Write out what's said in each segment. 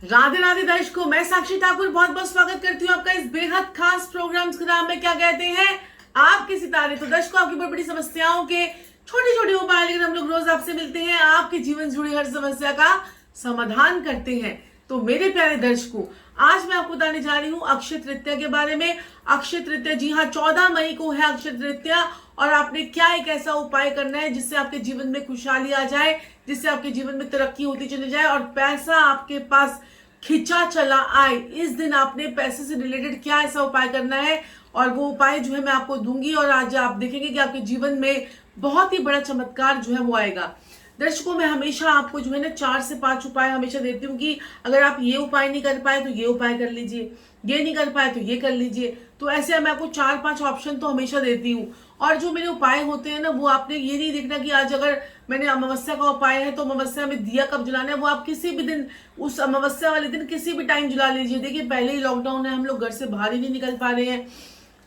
राधे राधे दर्शकों, मैं साक्षी ठाकुर बहुत बहुत स्वागत करती हूँ आपका इस बेहद खास प्रोग्राम के नाम में क्या कहते हैं आपके सितारे। तो दर्शकों, आपकी बड़ी बड़ी समस्याओं के छोटी छोटी उपाय लेकर हम लोग रोज आपसे मिलते हैं, आपके जीवन से जुड़ी हर समस्या का समाधान करते हैं। तो मेरे प्यारे दर्शकों, आज मैं आपको बताने जा रही हूँ अक्षय तृतीया के बारे में। अक्षय तृतीया, जी हाँ, 14 मई को है अक्षय तृतीया। और आपने क्या एक ऐसा उपाय करना है जिससे आपके जीवन में खुशहाली आ जाए, जिससे आपके जीवन में तरक्की होती चली जाए और पैसा आपके पास खिंचा चला आए। इस दिन आपने पैसे से रिलेटेड क्या ऐसा उपाय करना है, और वो उपाय जो है मैं आपको दूंगी, और आज आप देखेंगे कि आपके जीवन में बहुत ही बड़ा चमत्कार जो है वो आएगा। दर्शकों, मैं हमेशा आपको जो है ना 4 से 5 उपाय हमेशा देती हूँ कि अगर आप ये उपाय नहीं कर पाए तो ये उपाय कर लीजिए, ये नहीं कर पाए तो ये कर लीजिए। तो ऐसे मैं आपको 4-5 ऑप्शन तो हमेशा देती हूँ। और जो मेरे उपाय होते हैं ना, वो आपने ये नहीं देखना कि आज अगर मैंने अमावस्या का उपाय है तो अमावस्या में दिया कब जलाना है। वो आप किसी भी दिन, उस अमावस्या वाले दिन किसी भी टाइम जला लीजिए। देखिए, पहले ही लॉकडाउन है, हम लोग घर से बाहर ही नहीं निकल पा रहे हैं।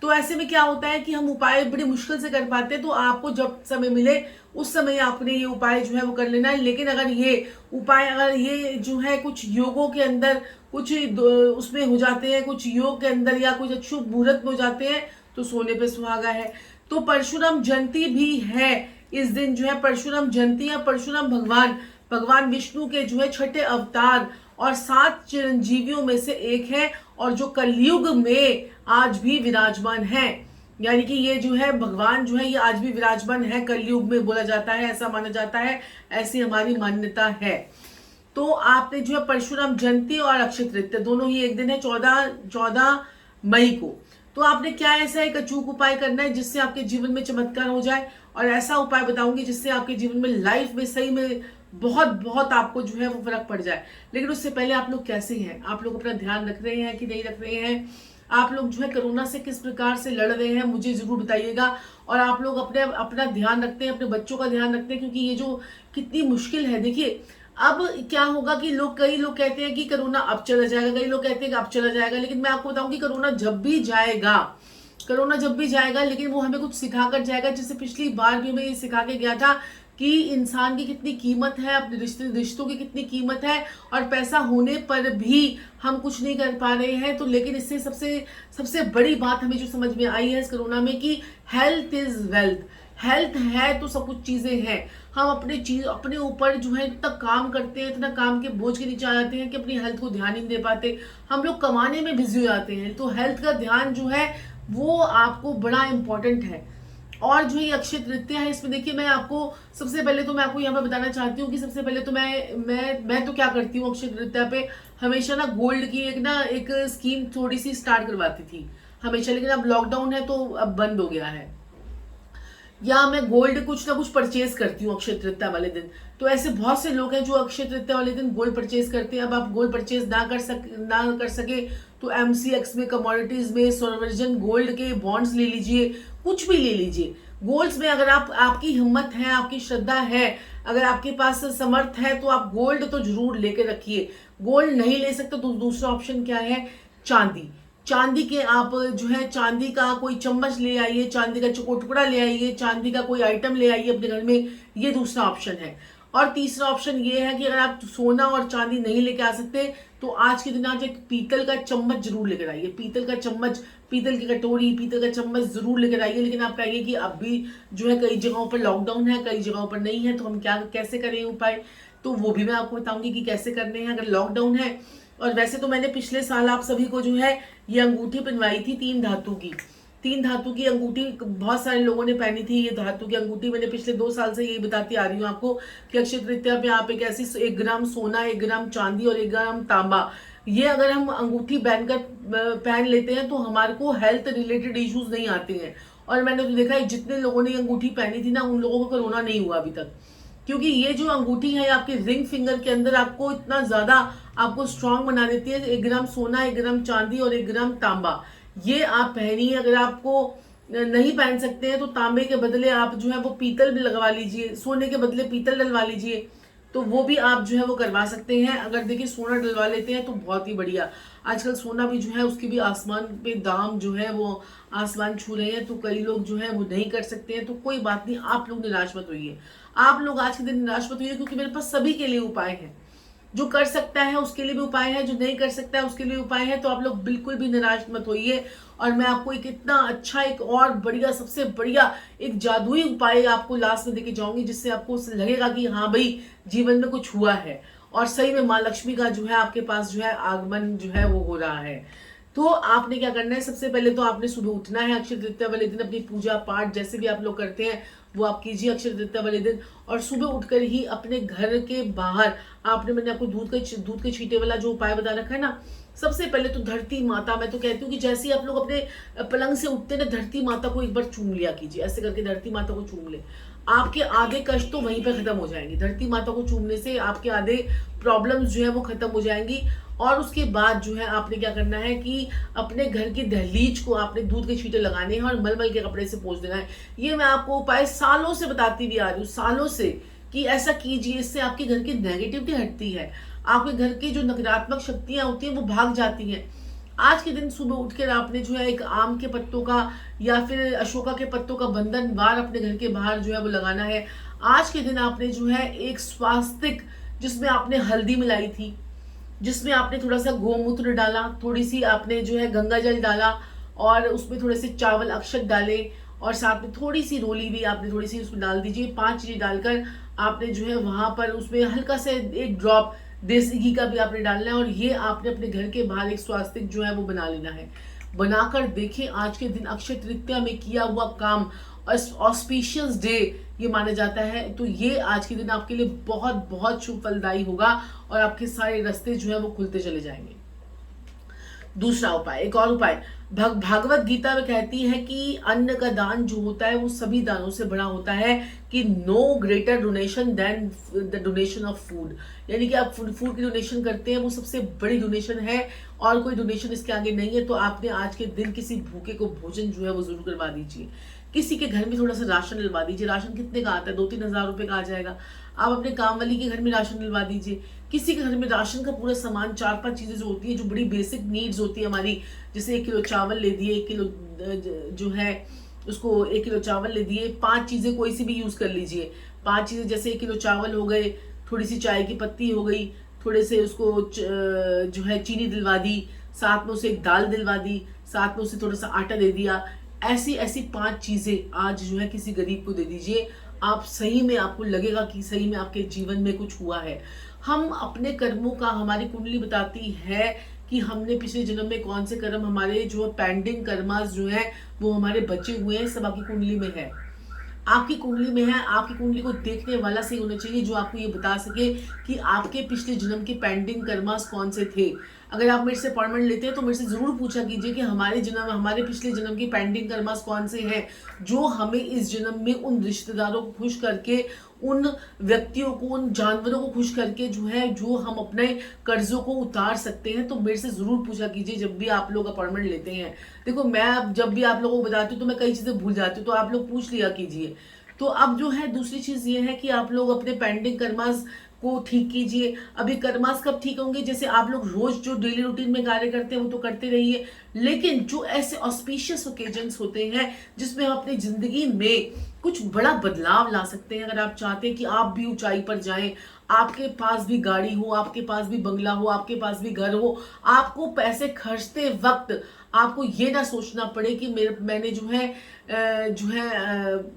तो ऐसे में क्या होता है कि हम उपाय बड़ी मुश्किल से कर पाते हैं। तो आपको जब समय मिले उस समय आपने ये उपाय जो है वो कर लेना है। लेकिन अगर ये उपाय, अगर ये जो है कुछ योगों के अंदर कुछ उसमें हो जाते हैं, कुछ योग के अंदर या कुछ अशुभ मुहूर्त में हो जाते हैं, तो सोने पे सुहागा है। तो परशुराम जयंती भी है इस दिन, जो है परशुराम जयंती या परशुराम भगवान विष्णु के जो है 6ठे अवतार और 7 चिरंजीवियों में से एक है, और जो कलयुग में आज भी विराजमान है। यानी कि ये जो है भगवान जो है ये आज भी विराजमान है कलयुग में, बोला जाता है, ऐसा माना जाता है, ऐसी हमारी मान्यता है। तो आपने जो है परशुराम जयंती और अक्षय तृतीया दोनों ही एक दिन है, 14 मई को। तो आपने क्या ऐसा एक अचूक उपाय करना है जिससे आपके जीवन में चमत्कार हो जाए, और ऐसा उपाय बताऊंगी जिससे आपके जीवन में, लाइफ में सही में बहुत बहुत आपको जो है वो फर्क पड़ जाए। लेकिन उससे पहले आप लोग कैसे हैं, आप लोग अपना ध्यान रख रहे हैं कि नहीं रख रहे हैं, आप लोग जो है कोरोना से किस प्रकार से लड़ रहे हैं, मुझे जरूर बताइएगा। और आप लोग अपना ध्यान रखते हैं, अपने बच्चों का ध्यान रखते हैं, क्योंकि ये जो कितनी मुश्किल है। देखिए, अब क्या होगा कि कई लोग कहते हैं कि कोरोना अब चला जाएगा, कई लोग कहते हैं कि अब चला जाएगा। लेकिन मैं आपको बताऊं कि कोरोना जब भी जाएगा, लेकिन वो हमें कुछ सिखा कर जाएगा। जैसे पिछली बार भी हमें ये सिखा के गया था कि इंसान की कितनी कीमत है, अपने रिश्तों की कितनी कीमत है, और पैसा होने पर भी हम कुछ नहीं कर पा रहे हैं। तो लेकिन इससे सबसे सबसे बड़ी बात हमें जो समझ में आई है इस कोरोना में कि हेल्थ इज वेल्थ। हेल्थ है तो सब कुछ चीजें हैं। हम अपने ऊपर जो है इतना काम करते हैं, इतना काम के बोझ के नीचे आ जाते हैं कि अपनी हेल्थ को ध्यान ही नहीं दे पाते। हम लोग कमाने में बिजी हो जाते हैं। तो हेल्थ का ध्यान जो है वो आपको बड़ा इंपॉर्टेंट है। और जो ये अक्षय तृतीया है, इसमें देखिए, मैं आपको सबसे पहले तो मैं आपको यहाँ पे बताना चाहती हूँ कि सबसे पहले तो मैं तो क्या करती हूँ अक्षय तृतीया पे, हमेशा ना गोल्ड की एक स्कीम थोड़ी सी स्टार्ट करवाती थी हमेशा। लेकिन अब लॉकडाउन है तो अब बंद हो गया है। या मैं गोल्ड कुछ ना कुछ परचेज करती हूँ अक्षय तृतीया वाले दिन। तो ऐसे बहुत से लोग हैं जो अक्षय तृतीया वाले दिन गोल्ड परचेज करते हैं। अब आप गोल्ड परचेज ना कर सके तो एमसीएक्स में, कमोडिटीज में, सोवरजन गोल्ड के बॉन्ड्स ले लीजिए, कुछ भी ले लीजिए। गोल्ड्स में अगर आपकी हिम्मत है, आपकी श्रद्धा है, अगर आपके पास समर्थ है, तो आप गोल्ड तो जरूर लेके रखिए। गोल्ड नहीं ले सकते तो दूसरा ऑप्शन क्या है, चांदी। चांदी के आप जो है चांदी का कोई चम्मच ले आइए, चांदी का टुकड़ा ले आइए, चांदी का कोई आइटम ले आइए अपने घर में। ये दूसरा ऑप्शन है। और तीसरा ऑप्शन ये है कि अगर आप सोना और चांदी नहीं लेके आ सकते तो आज के दिन आप एक पीतल का चम्मच जरूर लेकर आइए। पीतल का चम्मच, पीतल की कटोरी, पीतल का चम्मच जरूर लेकर आइए। लेकिन आप कहिए कि अब भी जो है कई जगहों पर लॉकडाउन है, कई जगहों पर नहीं है, तो हम कैसे करें उपाय, तो वो भी मैं आपको बताऊंगी कि कैसे करने हैं अगर लॉकडाउन है। और वैसे तो मैंने पिछले साल आप सभी को जो है ये अंगूठी पहनवाई थी 3 धातु की अंगूठी बहुत सारे लोगों ने पहनी थी। ये धातु की अंगूठी मैंने पिछले 2 साल से यही बताती आ रही हूँ आपको कि अक्षय तृतीया पे आप एक ऐसी 1 ग्राम सोना, 1 ग्राम चांदी और 1 ग्राम तांबा, ये अगर हम अंगूठी पहन लेते हैं तो हमारे को हेल्थ रिलेटेड इश्यूज नहीं आते हैं। और मैंने तो देखा है जितने लोगों ने अंगूठी पहनी थी ना, उन लोगों को कोरोना नहीं हुआ अभी तक। क्योंकि ये जो अंगूठी है आपके रिंग फिंगर के अंदर आपको इतना ज्यादा आपको स्ट्रांग बना देती है। 1 ग्राम सोना, 1 ग्राम चांदी और 1 ग्राम तांबा, ये आप पहनिए। अगर आपको नहीं पहन सकते हैं तो तांबे के बदले आप जो है वो पीतल भी लगवा लीजिए, सोने के बदले पीतल डलवा लीजिए, तो वो भी आप जो है वो करवा सकते हैं। अगर देखिए सोना डलवा लेते हैं तो बहुत ही बढ़िया। आजकल सोना भी जो है उसकी भी आसमान पे दाम जो है वो आसमान छू रहे हैं। तो कई लोग जो है वो नहीं कर सकते हैं, तो कोई बात नहीं, आप लोग निराश मत होइए। आप लोग आज के दिन निराश मत होइए, क्योंकि मेरे पास सभी के लिए उपाय है। जो कर सकता है उसके लिए भी उपाय है, जो नहीं कर सकता है उसके लिए उपाय है। तो आप लोग बिल्कुल भी निराश मत होइए। और मैं आपको एक इतना अच्छा, एक और बढ़िया, सबसे बढ़िया एक जादुई उपाय आपको लास्ट में देके जाऊंगी, जिससे आपको लगेगा कि हाँ भाई जीवन में कुछ हुआ है और सही में माँ लक्ष्मी का जो है आपके पास जो है आगमन जो है वो हो रहा है। तो आपने क्या करना है, सबसे पहले तो आपने सुबह उठना है अक्षय तृतीया वाले दिन, अपनी पूजा पाठ जैसे भी आप लोग करते हैं वो आप कीजिए अक्षय तृतीया वाले दिन। और सुबह उठकर ही अपने घर के बाहर आपने, मैंने आपको दूध के छींटे वाला जो उपाय बता रखा है ना, सबसे पहले तो धरती माता, मैं तो कहती हूँ कि जैसे ही आप लोग अपने पलंग से उठते ना, धरती माता को एक बार चूम लिया कीजिए, ऐसे करके धरती माता को चूम ले। आपके आधे कष्ट तो वहीं पर खत्म हो जाएंगे। धरती माता को चूमने से आपके आधे प्रॉब्लम्स जो है वो खत्म हो जाएंगी। और उसके बाद जो है आपने क्या करना है कि अपने घर की दहलीज को आपने दूध के छींटे लगाने हैं और मलमल के कपड़े से पोंछ देना है। ये मैं आपको उपाय सालों से बताती भी आ रही हूँ, सालों से, कि ऐसा कीजिए, इससे आपके घर की नेगेटिविटी हटती है, आपके घर की जो नकारात्मक शक्तियां होती हैं वो भाग जाती हैं। आज के दिन सुबह उठकर आपने जो है एक आम के पत्तों का या फिर अशोका के पत्तों का बंधन बार अपने घर के बाहर जो है वो लगाना है। आज के दिन आपने जो है एक स्वास्तिक, जिसमें आपने हल्दी मिलाई थी, जिसमें आपने थोड़ा सा गोमूत्र डाला, थोड़ी सी आपने जो है गंगा जल डाला और उसमें थोड़े से चावल अक्षत डाले और साथ में थोड़ी सी रोली भी आपने थोड़ी सी उसमें डाल दीजिए। 5 चीजें डालकर आपने जो है वहां पर उसमें हल्का से एक ड्रॉप देसी घी का भी आपने डालना है और ये आपने अपने घर के बाहर एक स्वास्तिक जो है वो बना लेना है। बनाकर देखें, आज के दिन अक्षय तृतीया में किया हुआ काम ऑस्पिशियस डे ये माना जाता है। तो ये आज के दिन आपके लिए बहुत बहुत शुभ फलदायी होगा और आपके सारे रास्ते जो है वो खुलते चले जाएंगे। दूसरा उपाय, एक और उपाय, भागवत गीता में कहती है कि अन्न का दान जो होता है वो सभी दानों से बड़ा होता है, कि no greater donation than the donation of food. यानी कि आप फूड की डोनेशन करते हैं वो सबसे बड़ी डोनेशन है और कोई डोनेशन इसके आगे नहीं है। तो आपने आज के दिन किसी भूखे को भोजन जो है वो जरूर करवा दीजिए। किसी के घर में थोड़ा सा राशन डलवा दीजिए। राशन कितने का आता है, 2-3 हज़ार रुपए का आ जाएगा। आप अपने काम वाली के घर में राशन डलवा दीजिए। किसी के घर में राशन का पूरा सामान, 4-5 चीजें जो होती है, जो बड़ी बेसिक नीड्स होती है हमारी, जैसे 1 किलो चावल ले दिए, 1 किलो जो है उसको 1 किलो चावल ले दिए, 5 चीजें कोई सी भी यूज कर लीजिए। 5 चीजें जैसे 1 किलो चावल हो गए, थोड़ी सी चाय की पत्ती हो गई, थोड़े से उसको जो है चीनी दिलवा दी, साथ में उसे एक दाल दिलवा दी, साथ में उसे थोड़ा सा आटा दे दिया। ऐसी ऐसी 5 चीजें आज जो है किसी गरीब को दे दीजिए। आप सही में, आपको लगेगा कि सही में आपके जीवन में कुछ हुआ है। हम अपने कर्मों का, हमारी कुंडली बताती है कि हमने पिछले जन्म में कौन से कर्म, हमारे जो पेंडिंग कर्मास जो है वो हमारे बचे हुए हैं, सब आपकी कुंडली में है, आपकी कुंडली में है। आपकी कुंडली को देखने वाला सही होना चाहिए जो आपको ये बता सके कि आपके पिछले जन्म के पेंडिंग कर्मास कौन से थे। अगर आप मेरे से अपॉइंटमेंट लेते हैं तो मेरे से जरूर पूछा कीजिए कि हमारे पिछले जन्म की पेंडिंग कर्मास कौन से हैं, जो हमें इस जन्म में उन रिश्तेदारों को खुश करके, उन व्यक्तियों को, उन जानवरों को खुश करके जो है, जो हम अपने कर्जों को उतार सकते हैं। तो मेरे से जरूर पूछा कीजिए जब भी आप लोग अपॉइंटमेंट लेते हैं। देखो, मैं जब भी आप लोगों को बताती हूँ तो मैं कई चीजें भूल जाती हूँ, तो आप लोग पूछ लिया कीजिए। तो अब जो है दूसरी चीज ये है कि आप लोग अपने पेंडिंग कर्मास को ठीक कीजिए। अभी कर्मास कब ठीक होंगे, जैसे आप लोग रोज जो डेली रूटीन में कार्य करते हैं वो तो करते रहिए, लेकिन जो ऐसे ऑस्पिशियस ओकेजन्स होते हैं जिसमें हम अपनी जिंदगी में कुछ बड़ा बदलाव ला सकते हैं, अगर आप चाहते हैं कि आप भी ऊंचाई पर जाएं, आपके पास भी गाड़ी हो, आपके पास भी बंगला हो, आपके पास भी घर हो, आपको पैसे खर्चते वक्त आपको ये ना सोचना पड़े कि मैंने जो है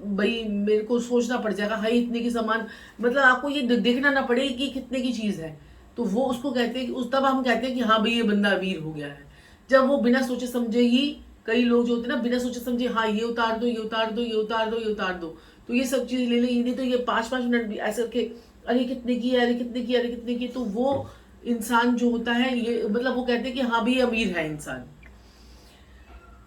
भाई मेरे को सोचना पड़ जाएगा हाई इतने की सामान, मतलब आपको ये देखना ना पड़े कि कितने की चीज है। तो वो उसको कहते हैं कि उस तब हम कहते हैं कि हाँ भाई ये बंदा अमीर हो गया है, जब वो बिना सोचे समझे ही, कई लोग जो होते हैं ना बिना सोचे समझे, हाँ ये उतार दो, ये उतार दो, ये उतार दो, ये उतार दो, तो ये सब चीज ले ले, ये नहीं तो ये 5-5 मिनट भी ऐसे करके, अरे कितने की है, अरे कितने की, अरे कितने की, तो वो इंसान जो होता है ये, मतलब वो कहते हैं कि हाँ भाई अमीर है इंसान।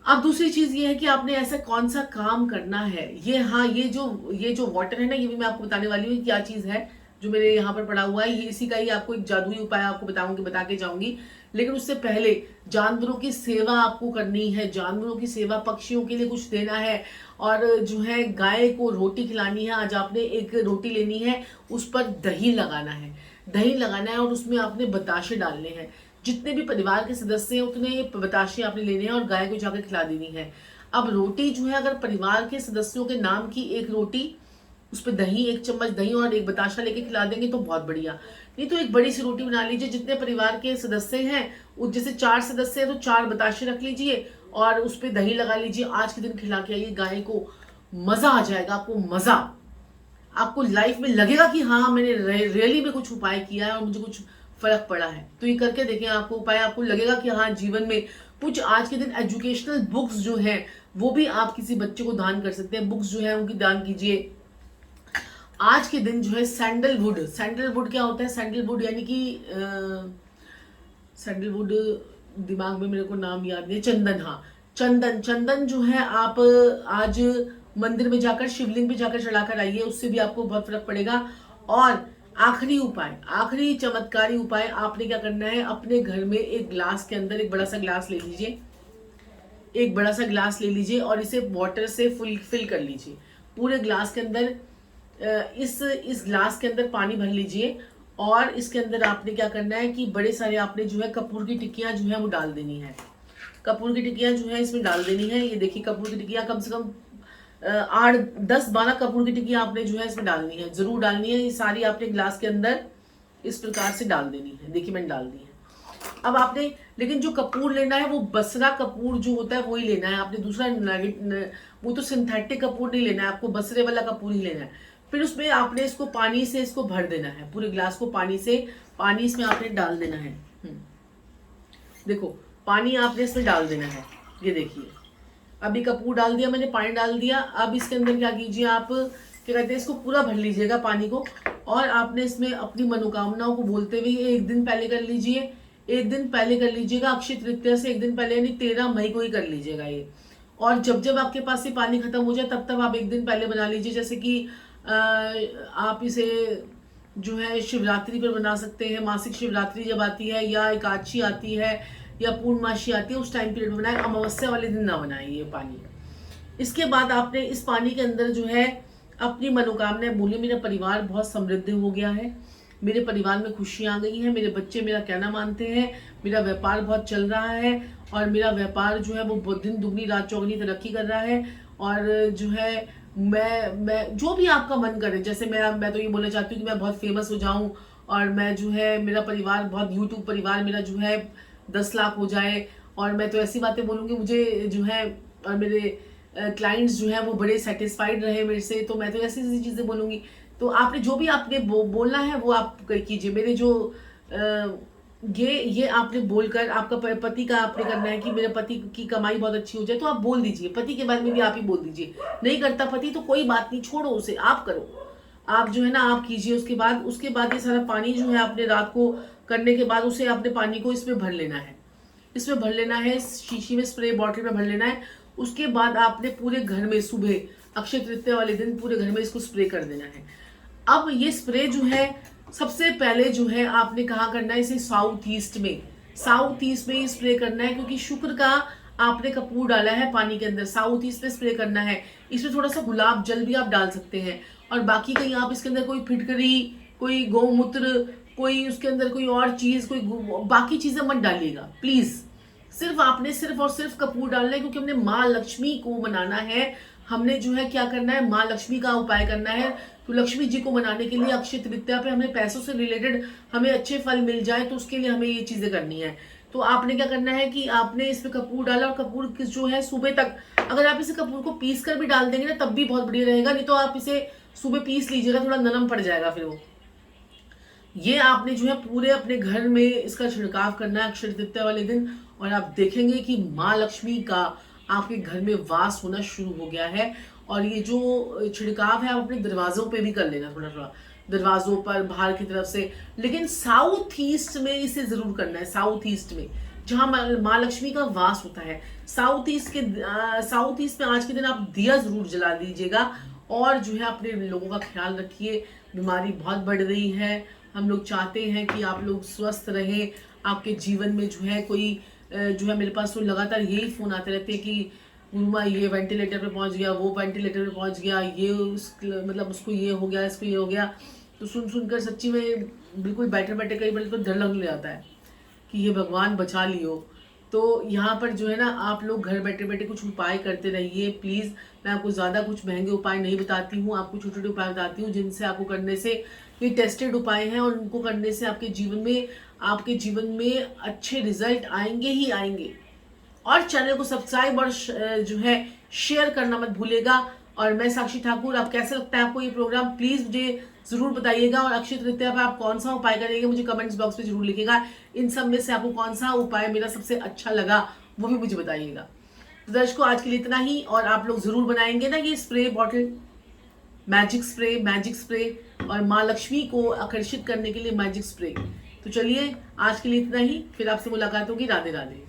अब दूसरी चीज ये है कि आपने ऐसा कौन सा काम करना है, ये हाँ ये जो वाटर है ना, ये भी मैं आपको बताने वाली हूँ क्या चीज है, जो मेरे यहाँ पर पड़ा हुआ है, ये इसी का ही आपको एक जादुई उपाय आपको बता के जाऊंगी। लेकिन उससे पहले जानवरों की सेवा आपको करनी है, जानवरों की सेवा, पक्षियों के लिए कुछ देना है, और जो है गाय को रोटी खिलानी है। आज आपने एक रोटी लेनी है, उस पर दही लगाना है, दही लगाना है और उसमें आपने बताशे डालने हैं। जितने भी परिवार के सदस्य हैं उतने बताशे आपने लेने हैं और गाय को जाकर खिला देनी है। अब रोटी जो है, अगर परिवार के सदस्यों के नाम की एक रोटी उस पर दही, 1 चम्मच दही और एक बताशा लेके खिला देंगे तो बहुत बढ़िया। नहीं तो एक बड़ी सी रोटी बना लीजिए, जितने परिवार के सदस्य हैं जैसे 4 सदस्य हैं तो 4 बताशे रख लीजिए और उस पर दही लगा लीजिए। आज के दिन खिला के आइए गाय को, मजा आ जाएगा आपको, मजा। आपको लाइफ में लगेगा कि हाँ मैंने रियली में कुछ उपाय किया है और मुझे कुछ फर्क पड़ा है। तो ये करके देखें, आपको उपाय, आपको लगेगा कि हाँ जीवन में कुछ। आज के दिन एजुकेशनल बुक्स जो है वो भी आप किसी बच्चे को दान कर सकते हैं, बुक्स जो है उनकी दान कीजिए। आज के दिन जो है सैंडलवुड, सैंडलवुड क्या होता है? सैंडलवुड यानी कि सैंडलवुड, दिमाग में मेरे को नाम याद नहीं, चंदन, हाँ चंदन। चंदन जो है आप आज मंदिर में जाकर, शिवलिंग पे जाकर चढ़ाकर आइए, उससे भी आपको बहुत फर्क पड़ेगा। और आखिरी उपाय, आखिरी चमत्कारी उपाय, आपने क्या करना है, अपने घर में एक ग्लास के अंदर एक बड़ा सा ग्लास ले लीजिए, एक बड़ा सा ग्लास ले लीजिए और इसे वाटर से फिल कर लीजिए। पूरे ग्लास के अंदर इस ग्लास के अंदर पानी भर लीजिए और इसके अंदर आपने क्या करना है कि बड़े सारे आपने जो है कपूर की टिक्कियां जो है वो डाल देनी है। कपूर की टिक्कियां जो है इसमें डाल देनी है। ये देखिए कपूर की टिक्कियां कम से कम 8-10-12 कपूर की टिक्कियां आपने जो है इसमें डालनी है, जरूर डालनी है। ये सारी आपने ग्लास के अंदर इस प्रकार से डाल देनी है। देखिए मैंने डाल दी है। अब आपने, लेकिन जो कपूर लेना है वो बसरा कपूर जो होता है वही लेना है, आपने दूसरा वो तो सिंथेटिक कपूर नहीं लेना है, आपको बसरे वाला कपूर ही लेना है। फिर उसमें आपने इसको पानी से इसको भर देना है, पूरे ग्लास को पानी इसमें आपने डाल देना है। देखो पानी आपने इसमें डाल देना है। ये देखिए अभी कपूर डाल दिया मैंने, पानी डाल दिया। अब इसके अंदर क्या कीजिए, आप क्या कहते हैं, इसको पूरा भर लीजिएगा पानी को और आपने इसमें अपनी मनोकामनाओं को बोलते हुए एक दिन पहले कर लीजिए, एक दिन पहले कर लीजिएगा, अक्षय तृतीया से एक दिन पहले यानी 13 मई को ही कर लीजिएगा ये। और जब जब आपके पास से पानी खत्म हो जाए तब तब आप एक दिन पहले बना लीजिए। जैसे कि आप इसे जो है शिवरात्रि पर बना सकते हैं, मासिक शिवरात्रि जब आती है या एकादशी आती है या पूर्णमासी आती है उस टाइम पीरियड में बनाए, अमावस्या वाले दिन ना बनाए ये पानी। इसके बाद आपने इस पानी के अंदर जो है अपनी मनोकामनाएं बोली। मेरा परिवार बहुत समृद्ध हो गया है, मेरे परिवार में खुशियां आ गई हैं, मेरे बच्चे मेरा कहना मानते हैं, मेरा व्यापार बहुत चल रहा है और मेरा व्यापार जो है वो दिन दुगनी रात चौगनी तरक्की कर रहा है। और जो है मैं जो भी आपका मन करे, जैसे मैं तो ये बोलना चाहती हूँ कि मैं बहुत फेमस हो जाऊं और मैं जो है मेरा परिवार बहुत, यूट्यूब परिवार मेरा जो है 10 लाख हो जाए। और मैं तो ऐसी बातें बोलूँगी मुझे जो है, और मेरे क्लाइंट्स जो है वो बड़े सेटिस्फाइड रहे मेरे से, तो मैं तो ऐसी ऐसी चीज़ें बोलूँगी। तो आपने जो भी आपने बोलना है वो आप कीजिए। मेरे जो ये आपने बोलकर, आपका पति का आपने करना है कि मेरे पति की कमाई बहुत अच्छी हो जाए, तो आप बोल दीजिए। पति के बारे में भी आप ही बोल दीजिए। नहीं करता पति तो कोई बात नहीं, छोड़ो उसे, आप करो, आप जो है ना आप कीजिए। उसके बाद ये सारा पानी जो है आपने रात को करने के बाद उसे आपने पानी को इसमें भर लेना है, इसमें भर लेना है, शीशी में स्प्रे बॉटल में भर लेना है। उसके बाद आपने पूरे घर में सुबह अक्षय तृतीया वाले दिन पूरे घर में इसको स्प्रे कर देना है। अब ये स्प्रे जो है सबसे पहले जो है आपने कहाँ करना है, इसे साउथ ईस्ट में ये स्प्रे करना है, क्योंकि शुक्र का आपने कपूर डाला है पानी के अंदर। साउथ ईस्ट में स्प्रे करना है। इसमें थोड़ा सा गुलाब जल भी आप डाल सकते हैं और बाकी कहीं आप इसके अंदर कोई फिटकरी, कोई गौमूत्र, कोई उसके अंदर कोई और चीज, कोई बाकी चीजें मत डालिएगा प्लीज। सिर्फ आपने सिर्फ और सिर्फ कपूर डालना है, क्योंकि हमने माँ लक्ष्मी को मनाना है। हमने जो है क्या करना है, माँ लक्ष्मी का उपाय करना है। तो लक्ष्मी जी को मनाने के लिए अक्षय तृतीया पे हमें पैसों से रिलेटेड हमें अच्छे फल मिल जाए, तो उसके लिए हमें ये चीजें करनी है। तो आपने क्या करना है कि आपने इसमें कपूर डाला और कपूर जो है सुबह तक, अगर आप इसे कपूर को पीस कर भी डाल देंगे ना तब भी बहुत बढ़िया रहेगा, नहीं तो आप इसे सुबह पीस लीजिएगा, थोड़ा नरम पड़ जाएगा फिर वो। ये आपने जो है पूरे अपने घर में इसका छिड़काव करना है अक्षय तृतीया वाले दिन, और आप देखेंगे कि माँ लक्ष्मी का आपके घर में वास होना शुरू हो गया है। और ये जो छिड़काव है आप अपने दरवाजों पे भी कर लेना, थोड़ा थोड़ा दरवाजों पर बाहर की तरफ से, लेकिन साउथ ईस्ट में इसे जरूर करना है। साउथ ईस्ट में जहाँ माँ लक्ष्मी का वास होता है, साउथ ईस्ट में आज के दिन आप दिया जरूर जला दीजिएगा। और जो है अपने लोगों का ख्याल रखिए, बीमारी बहुत बढ़ रही है। हम लोग चाहते हैं कि आप लोग स्वस्थ रहें, आपके जीवन में जो है कोई जो है, मेरे पास तो लगातार यही फ़ोन आते रहते हैं कि गुरुमा ये वेंटिलेटर पे पहुंच गया, वो वेंटिलेटर पे पहुंच गया, ये मतलब उसको ये हो गया, इसको ये हो गया। तो सुनकर सच्ची में बिल्कुल बैठे बैठे कई बार तो डर लगने जाता है कि ये भगवान बचा लियो। तो यहाँ पर जो है ना, आप लोग घर बैठे बैठे कुछ उपाय करते रहिए प्लीज़। मैं आपको ज़्यादा कुछ महंगे उपाय नहीं बताती हूँ, आपको छोटे छोटे उपाय बताती हूँ जिनसे आपको करने से, ये टेस्टेड उपाय हैं और उनको करने से आपके जीवन में अच्छे रिजल्ट आएंगे ही आएंगे। और चैनल को सब्सक्राइब और जो है शेयर करना मत भूलिएगा। और मैं साक्षी ठाकुर, आप कैसे लगता है आपको ये प्रोग्राम, प्लीज मुझे जरूर बताइएगा। और अक्षय तृतीया पर आप कौन सा उपाय करेंगे मुझे कमेंट्स बॉक्स में जरूर लिखिएगा। इन सब में से आपको कौन सा उपाय मेरा सबसे अच्छा लगा वो भी मुझे बताइएगा। तो दर्शकों, आज के लिए इतना ही। और आप लोग जरूर बनाएंगे ना ये स्प्रे बॉटल, मैजिक स्प्रे और माँ लक्ष्मी को आकर्षित करने के लिए मैजिक स्प्रे। तो चलिए, आज के लिए इतना ही, फिर आपसे मुलाकात होगी। राधे राधे।